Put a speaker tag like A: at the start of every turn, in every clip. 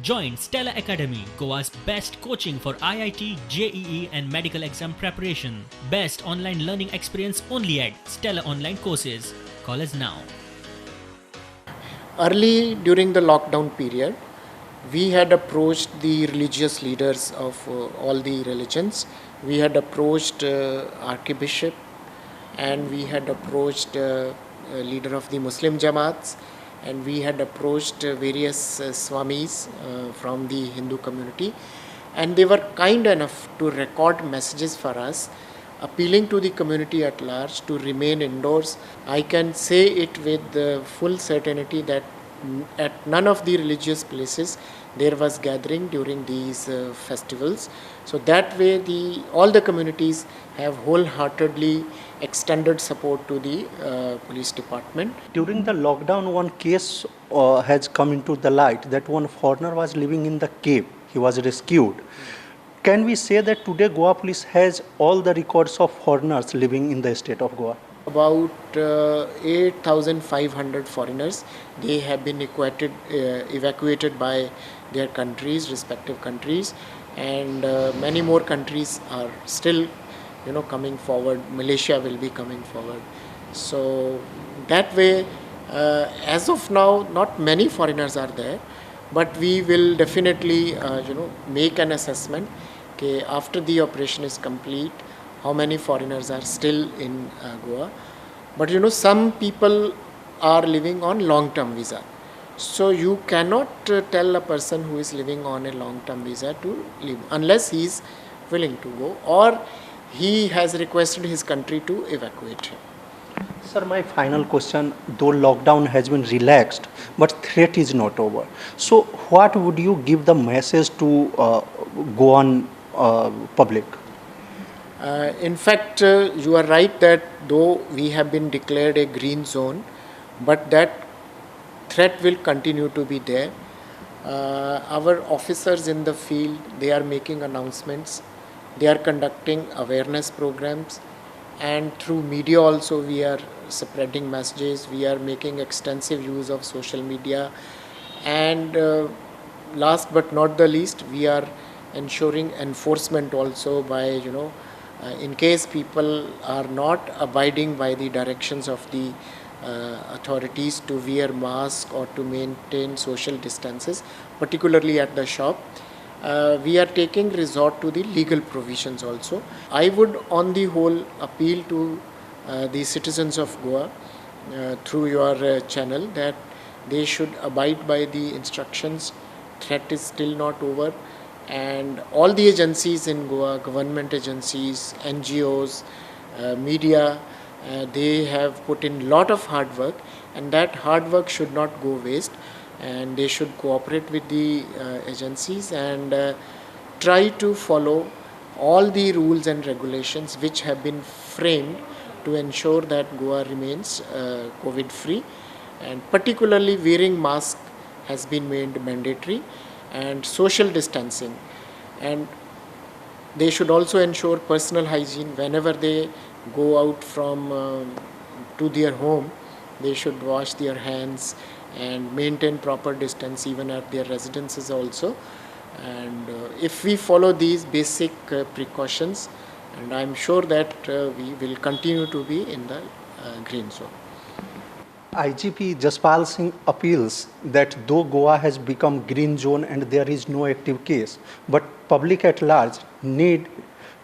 A: Join Stella Academy, Goa's best coaching for IIT, JEE and medical exam preparation. Best online learning experience only at Stella Online Courses. Call us now.
B: Early during the lockdown period, we had approached the religious leaders of all the religions. We had approached Archbishop, and we had approached leader of the Muslim Jamaats, and we had approached various Swamis from the Hindu community, and they were kind enough to record messages for us appealing to the community at large to remain indoors. I can say it with full certainty that at none of the religious places there was gathering during these festivals. So that way all the communities have wholeheartedly extended support to the police department.
C: During the lockdown, one case has come into the light that one foreigner was living in the cave. He was rescued. Can we say that today Goa police has all the records of foreigners living in the state of Goa?
B: About 8,500 foreigners, they have been evacuated by their countries, respective countries, and many more countries are still coming forward. Malaysia will be coming forward. So that way, as of now, not many foreigners are there, but we will definitely make an assessment after the operation is complete, how many foreigners are still in Goa. But some people are living on long-term visa. So you cannot tell a person who is living on a long-term visa to leave unless he is willing to go or he has requested his country to evacuate him.
C: Sir, my final question, though lockdown has been relaxed, but threat is not over. So what would you give the message to Goan public?
B: In fact, you are right that though we have been declared a green zone, but that threat will continue to be there. Our officers in the field, they are making announcements, they are conducting awareness programs, and through media also we are spreading messages, we are making extensive use of social media, and last but not the least, we are ensuring enforcement also by in case people are not abiding by the directions of the authorities to wear mask or to maintain social distances, particularly at the shop, we are taking resort to the legal provisions also. I would on the whole appeal to the citizens of Goa through your channel that they should abide by the instructions. Threat is still not over, and all the agencies in Goa, government agencies, NGOs, media, they have put in lot of hard work, and that hard work should not go waste, and they should cooperate with the agencies and try to follow all the rules and regulations which have been framed to ensure that Goa remains COVID free, and particularly wearing mask has been made mandatory, and social distancing, and they should also ensure personal hygiene whenever they go out from to their home. They should wash their hands and maintain proper distance even at their residences also, and if we follow these basic precautions, and I'm sure that we will continue to be in the green zone.
C: IGP Jaspal Singh appeals that though Goa has become green zone and there is no active case, but public at large need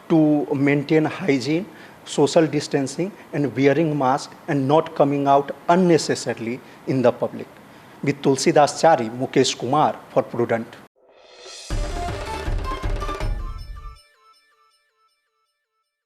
C: to maintain hygiene, social distancing and wearing mask and not coming out unnecessarily in the public. With Tulsidas Chari, Mukesh Kumar for Prudent.